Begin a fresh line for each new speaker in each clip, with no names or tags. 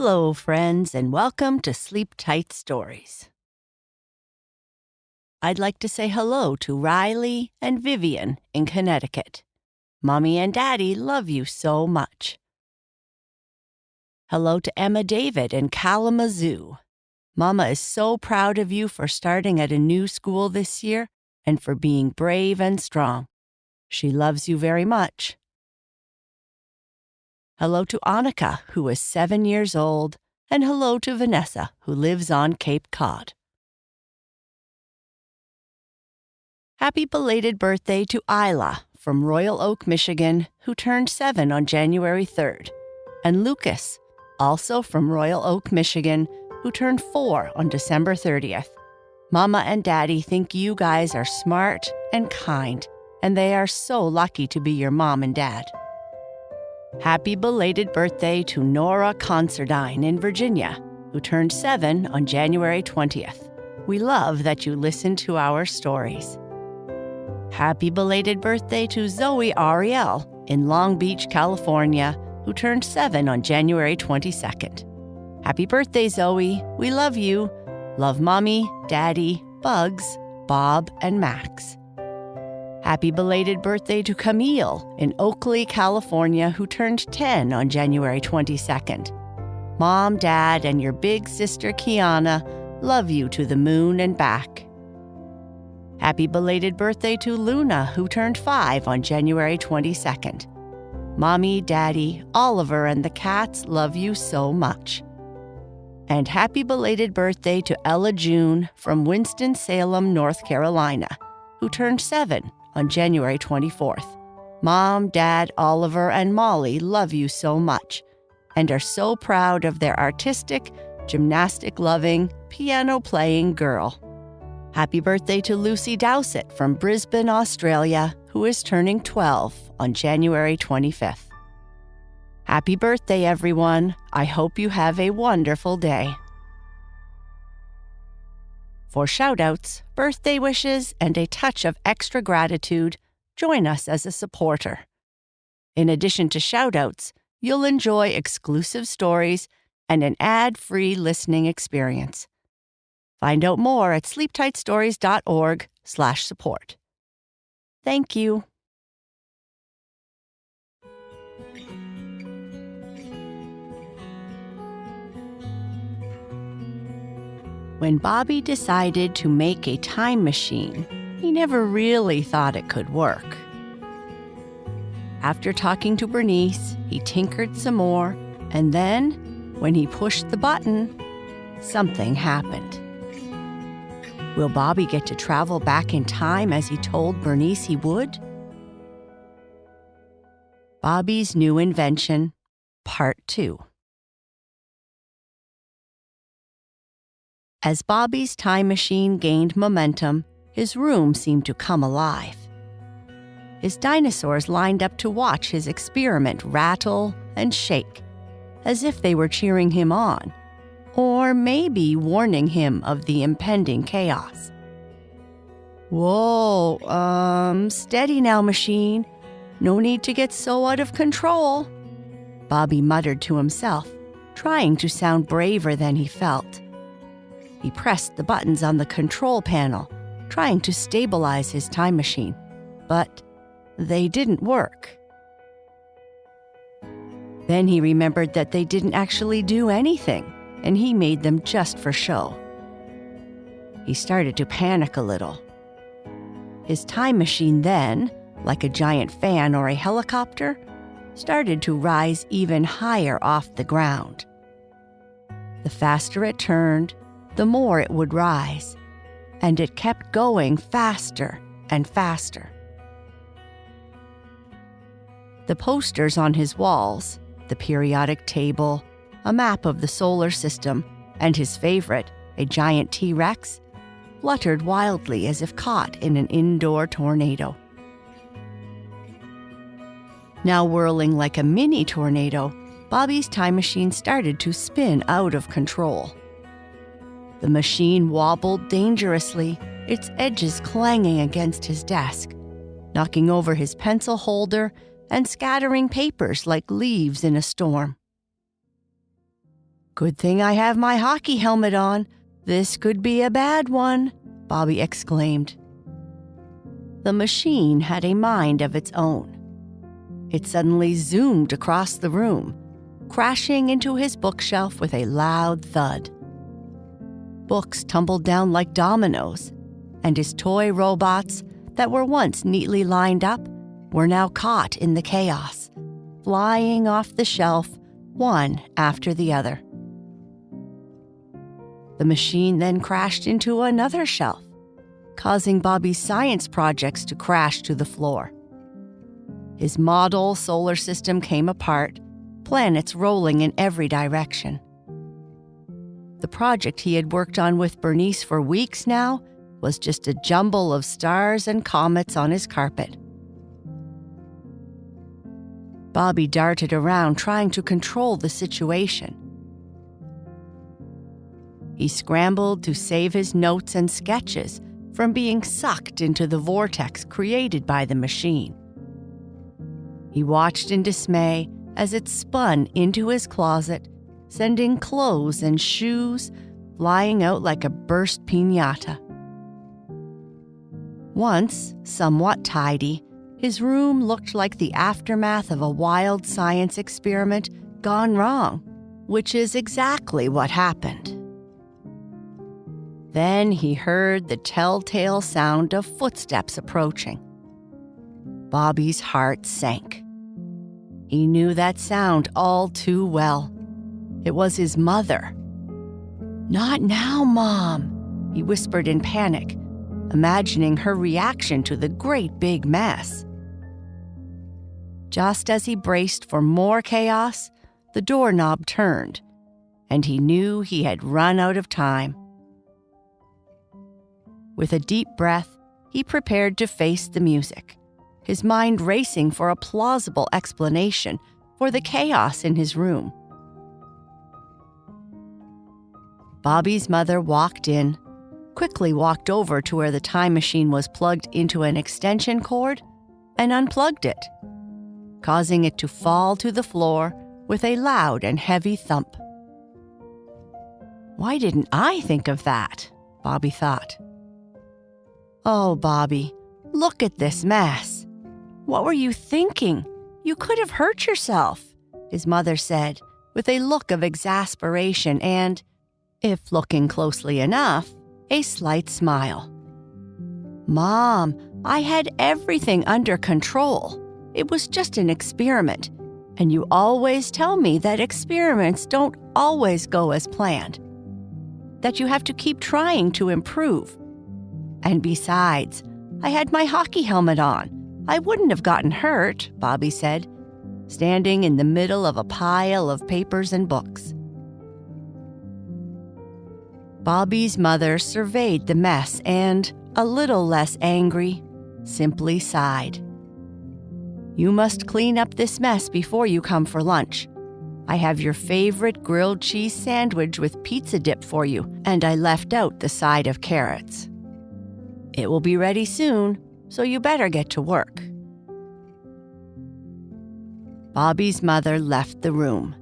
Hello, friends, and welcome to Sleep Tight Stories. I'd like to say hello to Riley and Vivian in Connecticut. Mommy and Daddy love you so much. Hello to Emma David in Kalamazoo. Mama is so proud of you for starting at a new school this year and for being brave and strong. She loves you very much. Hello to Annika, who is 7 years old, and hello to Vanessa, who lives on Cape Cod. Happy belated birthday to Isla from Royal Oak, Michigan, who turned 7 on January 3rd, and Lucas, also from Royal Oak, Michigan, who turned 4 on December 30th. Mama and Daddy think you guys are smart and kind, and they are so lucky to be your mom and dad. Happy belated birthday to Nora Consardine in Virginia, who turned 7 on January 20th. We love that you listen to our stories. Happy belated birthday to Zoe Ariel in Long Beach, California, who turned 7 on January 22nd. Happy birthday, Zoe. We love you. Love Mommy, Daddy, Bugs, Bob, and Max. Happy belated birthday to Camille in Oakley, California, who turned 10 on January 22nd. Mom, Dad, and your big sister Kiana love you to the moon and back. Happy belated birthday to Luna, who turned 5 on January 22nd. Mommy, Daddy, Oliver, and the cats love you so much. And happy belated birthday to Ella June from Winston-Salem, North Carolina, who turned 7 on January 24th. Mom, Dad, Oliver, and Molly love you so much and are so proud of their artistic, gymnastic-loving, piano-playing girl. Happy birthday to Lucy Dowsett from Brisbane, Australia, who is turning 12 on January 25th. Happy birthday, everyone. I hope you have a wonderful day. For shoutouts, birthday wishes, and a touch of extra gratitude, join us as a supporter. In addition to shoutouts, you'll enjoy exclusive stories and an ad-free listening experience. Find out more at sleeptightstories.org/support. Thank you. When Bobby decided to make a time machine, he never really thought it could work. After talking to Bernice, he tinkered some more, and then, when he pushed the button, something happened. Will Bobby get to travel back in time as he told Bernice he would? Bobby's New Invention, Part 2. As Bobby's time machine gained momentum, his room seemed to come alive. His dinosaurs lined up to watch his experiment rattle and shake, as if they were cheering him on, or maybe warning him of the impending chaos. Whoa, steady now, machine. No need to get so out of control, Bobby muttered to himself, trying to sound braver than he felt. He pressed the buttons on the control panel, trying to stabilize his time machine, but they didn't work. Then he remembered that they didn't actually do anything, and he made them just for show. He started to panic a little. His time machine then, like a giant fan or a helicopter, started to rise even higher off the ground. The faster it turned, the more it would rise, and it kept going faster and faster. The posters on his walls, the periodic table, a map of the solar system, and his favorite, a giant T-Rex, fluttered wildly as if caught in an indoor tornado. Now whirling like a mini tornado, Bobby's time machine started to spin out of control. The machine wobbled dangerously, its edges clanging against his desk, knocking over his pencil holder and scattering papers like leaves in a storm. "Good thing I have my hockey helmet on. This could be a bad one," Bobby exclaimed. The machine had a mind of its own. It suddenly zoomed across the room, crashing into his bookshelf with a loud thud. Books tumbled down like dominoes, and his toy robots that were once neatly lined up were now caught in the chaos, flying off the shelf one after the other. The machine then crashed into another shelf, causing Bobby's science projects to crash to the floor. His model solar system came apart, planets rolling in every direction. The project he had worked on with Bernice for weeks now was just a jumble of stars and comets on his carpet. Bobby darted around trying to control the situation. He scrambled to save his notes and sketches from being sucked into the vortex created by the machine. He watched in dismay as it spun into his closet, sending clothes and shoes flying out like a burst piñata. Once somewhat tidy, his room looked like the aftermath of a wild science experiment gone wrong, which is exactly what happened. Then he heard the telltale sound of footsteps approaching. Bobby's heart sank. He knew that sound all too well. It was his mother. "Not now, Mom," he whispered in panic, imagining her reaction to the great big mess. Just as he braced for more chaos, the doorknob turned, and he knew he had run out of time. With a deep breath, he prepared to face the music, his mind racing for a plausible explanation for the chaos in his room. Bobby's mother walked in, quickly walked over to where the time machine was plugged into an extension cord, and unplugged it, causing it to fall to the floor with a loud and heavy thump. "Why didn't I think of that?" Bobby thought. "Oh, Bobby, look at this mess. What were you thinking? You could have hurt yourself," his mother said, with a look of exasperation and, if looking closely enough, a slight smile. "Mom, I had everything under control. It was just an experiment, and you always tell me that experiments don't always go as planned, that you have to keep trying to improve. And besides, I had my hockey helmet on. I wouldn't have gotten hurt," Bobby said, standing in the middle of a pile of papers and books. Bobby's mother surveyed the mess and, a little less angry, simply sighed. "You must clean up this mess before you come for lunch. I have your favorite grilled cheese sandwich with pizza dip for you, and I left out the side of carrots. It will be ready soon, so you better get to work." Bobby's mother left the room,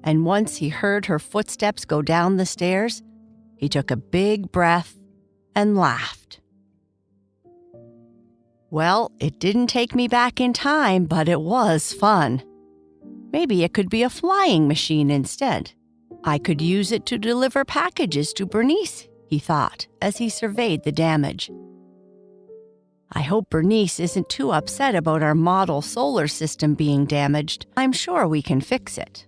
and once he heard her footsteps go down the stairs, he took a big breath and laughed. "Well, it didn't take me back in time, but it was fun. Maybe it could be a flying machine instead. I could use it to deliver packages to Bernice," he thought as he surveyed the damage. "I hope Bernice isn't too upset about our model solar system being damaged. I'm sure we can fix it."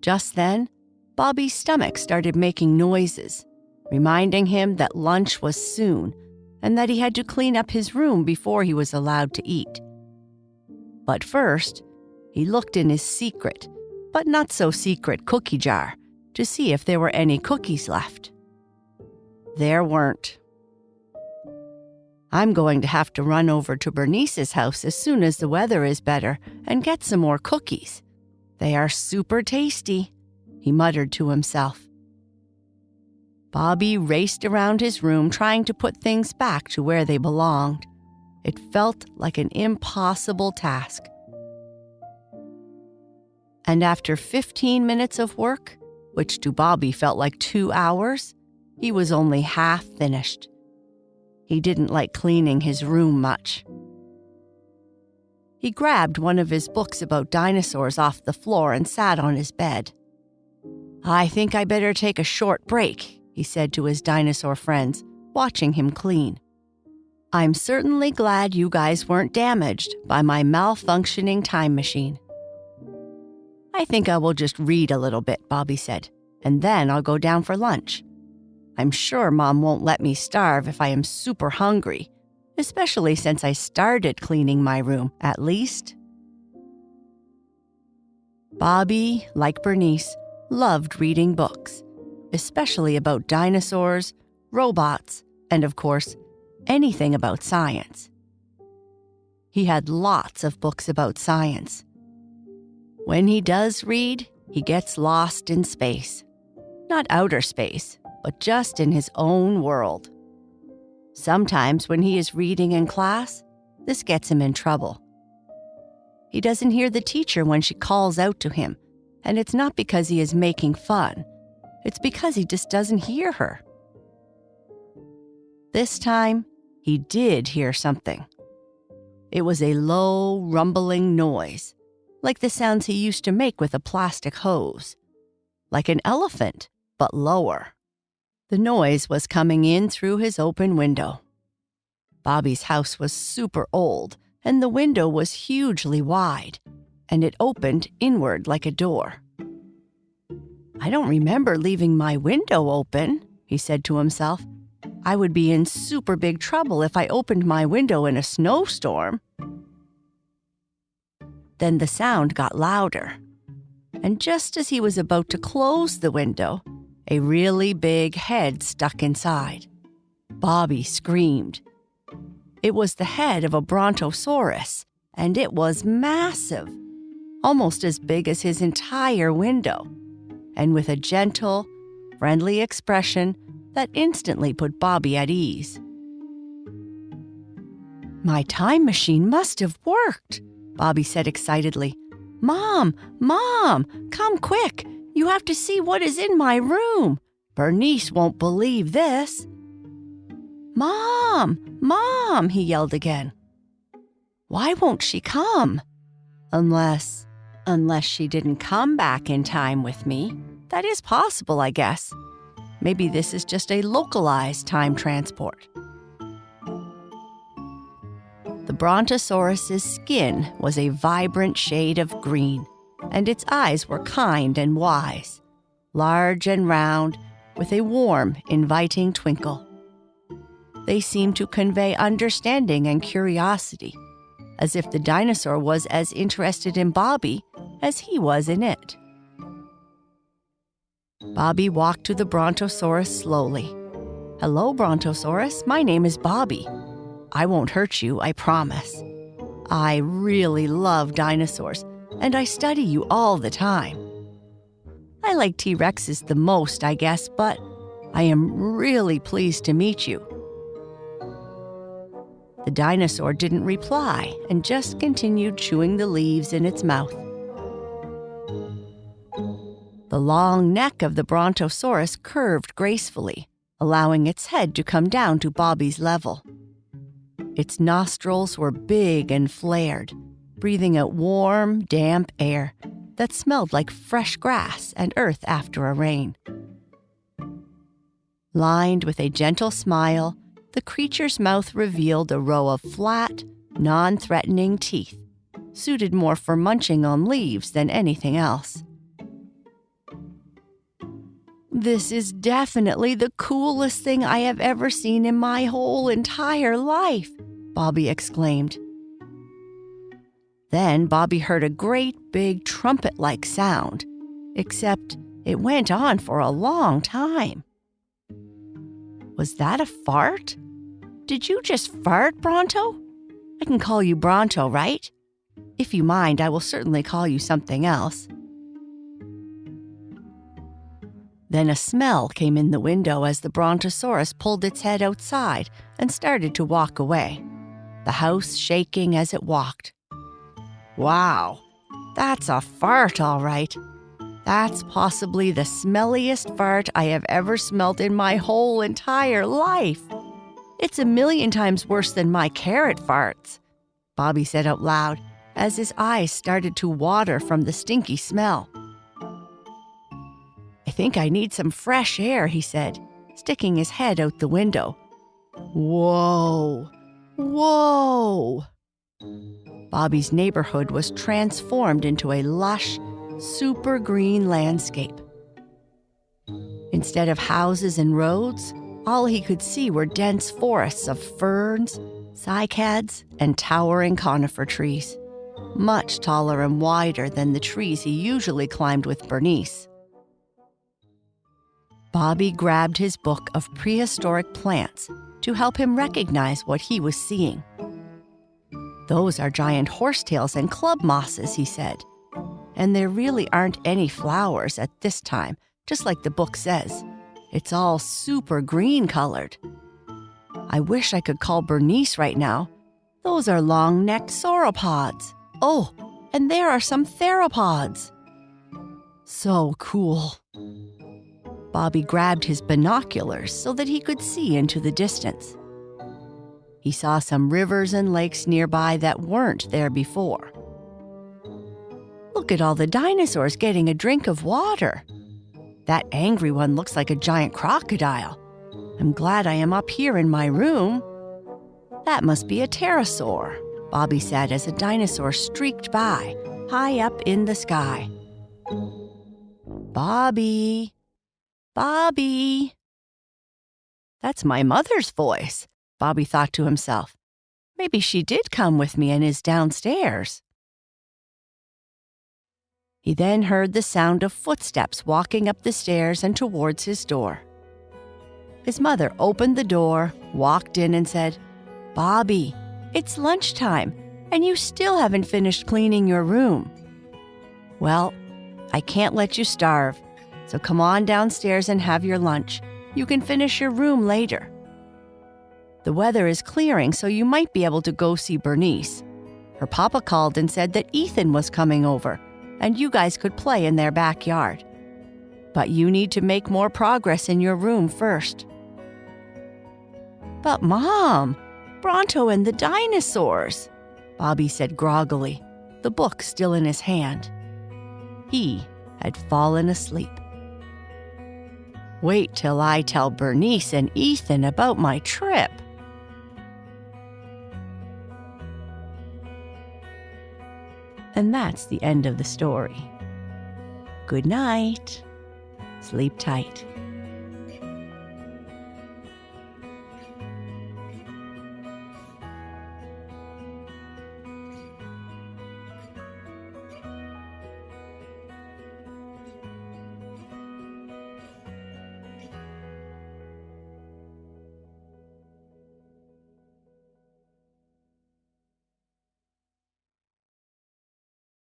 Just then, Bobby's stomach started making noises, reminding him that lunch was soon and that he had to clean up his room before he was allowed to eat. But first, he looked in his secret, but not so secret cookie jar to see if there were any cookies left. There weren't. "I'm going to have to run over to Bernice's house as soon as the weather is better and get some more cookies. They are super tasty," he muttered to himself. Bobby raced around his room trying to put things back to where they belonged. It felt like an impossible task. And after 15 minutes of work, which to Bobby felt like 2 hours, he was only half finished. He didn't like cleaning his room much. He grabbed one of his books about dinosaurs off the floor and sat on his bed. "I think I better take a short break," he said to his dinosaur friends, watching him clean. "I'm certainly glad you guys weren't damaged by my malfunctioning time machine." "I think I will just read a little bit," Bobby said, "and then I'll go down for lunch. I'm sure Mom won't let me starve if I am super hungry, especially since I started cleaning my room, at least." Bobby, like Bernice, loved reading books, especially about dinosaurs, robots, and of course, anything about science. He had lots of books about science. When he does read, he gets lost in space. Not outer space, but just in his own world. Sometimes when he is reading in class, this gets him in trouble. He doesn't hear the teacher when she calls out to him, and it's not because he is making fun. It's because he just doesn't hear her. This time, he did hear something. It was a low, rumbling noise, like the sounds he used to make with a plastic hose. Like an elephant, but lower. The noise was coming in through his open window. Bobby's house was super old, and the window was hugely wide, and it opened inward like a door. "I don't remember leaving my window open," he said to himself. "I would be in super big trouble if I opened my window in a snowstorm." Then the sound got louder, and just as he was about to close the window, a really big head stuck inside. Bobby screamed. It was the head of a brontosaurus, and it was massive, almost as big as his entire window, and with a gentle, friendly expression that instantly put Bobby at ease. "My time machine must have worked," Bobby said excitedly. "Mom, Mom, come quick. You have to see what is in my room. Bernice won't believe this." "Mom, Mom," he yelled again. "Why won't she come? Unless she didn't come back in time with me. That is possible, I guess. Maybe this is just a localized time transport." The brontosaurus's skin was a vibrant shade of green, and its eyes were kind and wise, large and round, with a warm, inviting twinkle. They seemed to convey understanding and curiosity, as if the dinosaur was as interested in Bobby as he was in it. Bobby walked to the brontosaurus slowly. "Hello, brontosaurus. My name is Bobby. I won't hurt you, I promise. I really love dinosaurs, and I study you all the time. I like T-Rexes the most, I guess, but I am really pleased to meet you." The dinosaur didn't reply and just continued chewing the leaves in its mouth. The long neck of the brontosaurus curved gracefully, allowing its head to come down to Bobby's level. Its nostrils were big and flared, breathing out warm, damp air that smelled like fresh grass and earth after a rain. Lined with a gentle smile, the creature's mouth revealed a row of flat, non-threatening teeth, suited more for munching on leaves than anything else. "This is definitely the coolest thing I have ever seen in my whole entire life," Bobby exclaimed. Then Bobby heard a great big trumpet-like sound, except it went on for a long time. Was that a fart? Did you just fart, Bronto? I can call you Bronto, right? If you mind, I will certainly call you something else. Then a smell came in the window as the brontosaurus pulled its head outside and started to walk away, the house shaking as it walked. "Wow, That's a fart, all right. That's possibly the smelliest fart I have ever smelt in my whole entire life. It's 1,000,000 times worse than my carrot farts, Bobby said out loud as his eyes started to water from the stinky smell. I think I need some fresh air, he said, sticking his head out the window. Whoa! Whoa! Bobby's neighborhood was transformed into a lush, super green landscape. Instead of houses and roads, all he could see were dense forests of ferns, cycads, and towering conifer trees, much taller and wider than the trees he usually climbed with Bernice. Bobby grabbed his book of prehistoric plants to help him recognize what he was seeing. Those are giant horsetails and club mosses, he said. And there really aren't any flowers at this time, just like the book says. It's all super green colored. I wish I could call Bernice right now. Those are long-necked sauropods. Oh, and there are some theropods. So cool. Bobby grabbed his binoculars so that he could see into the distance. He saw some rivers and lakes nearby that weren't there before. Look at all the dinosaurs getting a drink of water. That angry one looks like a giant crocodile. I'm glad I am up here in my room. That must be a pterosaur, Bobby said as a dinosaur streaked by, high up in the sky. Bobby! Bobby! That's my mother's voice, Bobby thought to himself. Maybe she did come with me and is downstairs. He then heard the sound of footsteps walking up the stairs and towards his door. His mother opened the door, walked in and said, Bobby, it's lunchtime, and you still haven't finished cleaning your room. Well, I can't let you starve, so come on downstairs and have your lunch. You can finish your room later. The weather is clearing, so you might be able to go see Bernice. Her papa called and said that Ethan was coming over, and you guys could play in their backyard. But you need to make more progress in your room first. But Mom, Bronto and the dinosaurs, Bobby said groggily, the book still in his hand. He had fallen asleep. Wait till I tell Bernice and Ethan about my trip. And that's the end of the story. Good night. Sleep tight.